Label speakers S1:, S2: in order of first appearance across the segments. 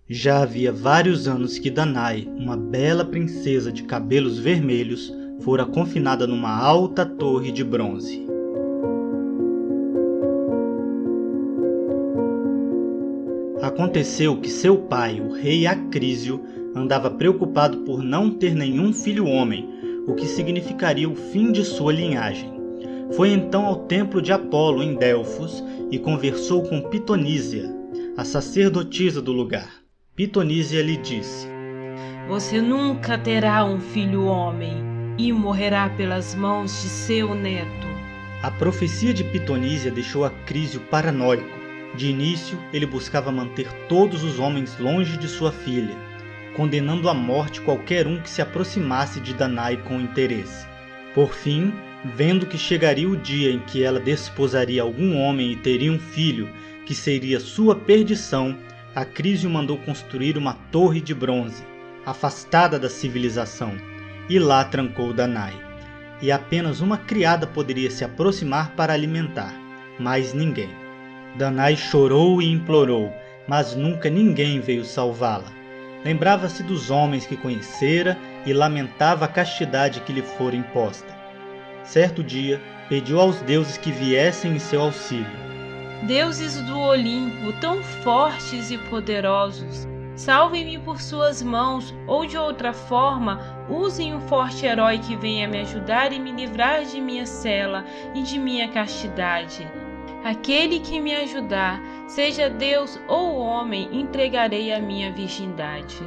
S1: Já havia vários anos que Danae, uma bela princesa de cabelos vermelhos, fora confinada numa alta torre de bronze. Aconteceu que seu pai, o rei Acrísio, andava preocupado por não ter nenhum filho homem, o que significaria o fim de sua linhagem. Foi então ao templo de Apolo em Delfos e conversou com Pitonísia, a sacerdotisa do lugar. Pitonísia lhe disse:
S2: Você nunca terá um filho homem e morrerá pelas mãos de seu neto.
S1: A profecia de Pitonísia deixou Acrísio paranoico. De início, ele buscava manter todos os homens longe de sua filha, condenando à morte qualquer um que se aproximasse de Danae com interesse. Por fim, vendo que chegaria o dia em que ela desposaria algum homem e teria um filho, que seria sua perdição, Acrísio mandou construir uma torre de bronze, afastada da civilização, e lá trancou Danae. E apenas uma criada poderia se aproximar para alimentar, mais ninguém. Danae chorou e implorou, mas nunca ninguém veio salvá-la. Lembrava-se dos homens que conhecera e lamentava a castidade que lhe fora imposta. Certo dia, pediu aos deuses que viessem em seu auxílio.
S2: Deuses do Olimpo, tão fortes e poderosos, salvem-me por suas mãos, ou de outra forma, usem um forte herói que venha me ajudar e me livrar de minha cela e de minha castidade. Aquele que me ajudar, seja Deus ou homem, entregarei a minha virgindade.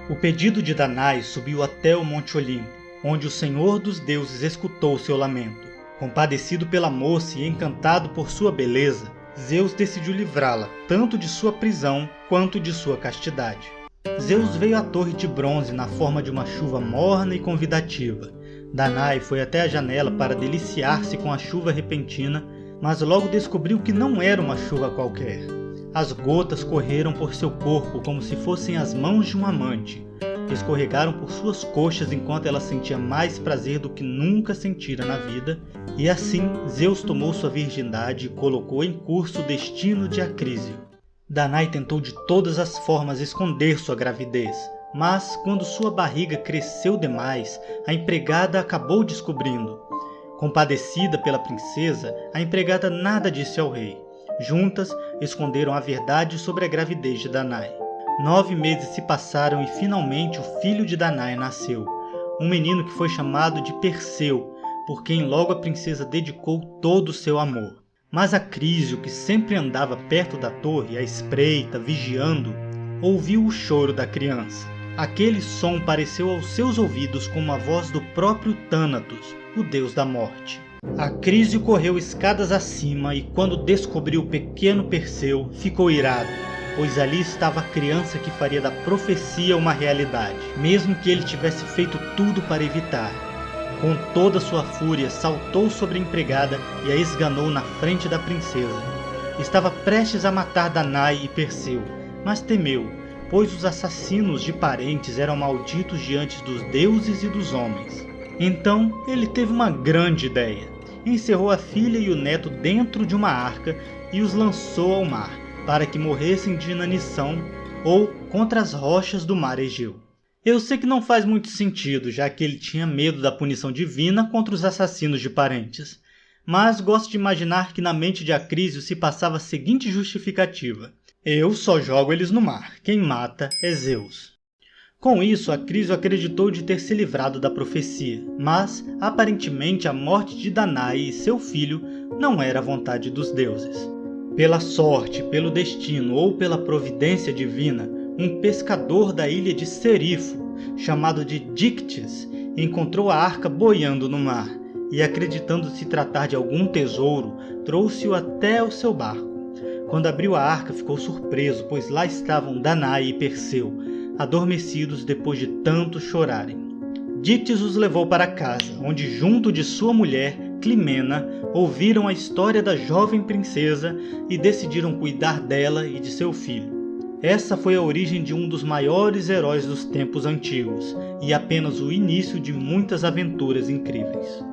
S1: O pedido de Danae subiu até o Monte Olimpo, onde o Senhor dos Deuses escutou seu lamento. Compadecido pela moça e encantado por sua beleza, Zeus decidiu livrá-la tanto de sua prisão quanto de sua castidade. Zeus veio à torre de bronze na forma de uma chuva morna e convidativa. Danae foi até a janela para deliciar-se com a chuva repentina, mas logo descobriu que não era uma chuva qualquer. As gotas correram por seu corpo como se fossem as mãos de um amante. Escorregaram por suas coxas enquanto ela sentia mais prazer do que nunca sentira na vida, e assim Zeus tomou sua virgindade e colocou em curso o destino de Acrísio. Danae tentou de todas as formas esconder sua gravidez, mas quando sua barriga cresceu demais, a empregada acabou descobrindo. Compadecida pela princesa, a empregada nada disse ao rei. Juntas, esconderam a verdade sobre a gravidez de Danae. 9 meses se passaram e finalmente o filho de Danae nasceu, um menino que foi chamado de Perseu, por quem logo a princesa dedicou todo o seu amor. Mas Acrísio, que sempre andava perto da torre, à espreita, vigiando, ouviu o choro da criança. Aquele som pareceu aos seus ouvidos como a voz do próprio Thanatos, o deus da morte. Acrísio correu escadas acima e, quando descobriu o pequeno Perseu, ficou irado, pois ali estava a criança que faria da profecia uma realidade, mesmo que ele tivesse feito tudo para evitar. Com toda sua fúria, saltou sobre a empregada e a esganou na frente da princesa. Estava prestes a matar Danae e Perseu, mas temeu, pois os assassinos de parentes eram malditos diante dos deuses e dos homens. Então ele teve uma grande ideia. Encerrou a filha e o neto dentro de uma arca e os lançou ao mar, para que morressem de inanição ou contra as rochas do mar Egeu. Eu sei que não faz muito sentido, já que ele tinha medo da punição divina contra os assassinos de parentes, mas gosto de imaginar que na mente de Acrísio se passava a seguinte justificativa: eu só jogo eles no mar, quem mata é Zeus. Com isso, Acrísio acreditou de ter se livrado da profecia, mas aparentemente a morte de Danae e seu filho não era a vontade dos deuses. Pela sorte, pelo destino ou pela providência divina, um pescador da ilha de Serifo, chamado de Dictys, encontrou a arca boiando no mar e, acreditando se tratar de algum tesouro, trouxe-o até o seu barco. Quando abriu a arca, ficou surpreso, pois lá estavam Danae e Perseu, adormecidos depois de tanto chorarem. Dictys os levou para casa, onde, junto de sua mulher, Climena, ouviram a história da jovem princesa e decidiram cuidar dela e de seu filho. Essa foi a origem de um dos maiores heróis dos tempos antigos, e apenas o início de muitas aventuras incríveis.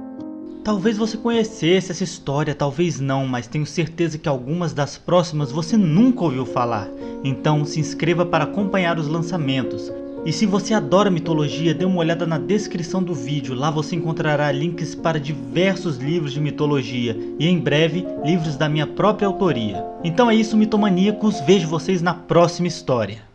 S1: Talvez você conhecesse essa história, talvez não, mas tenho certeza que algumas das próximas você nunca ouviu falar. Então se inscreva para acompanhar os lançamentos. E se você adora mitologia, dê uma olhada na descrição do vídeo, lá você encontrará links para diversos livros de mitologia e em breve, livros da minha própria autoria. Então é isso, mitomaníacos, vejo vocês na próxima história.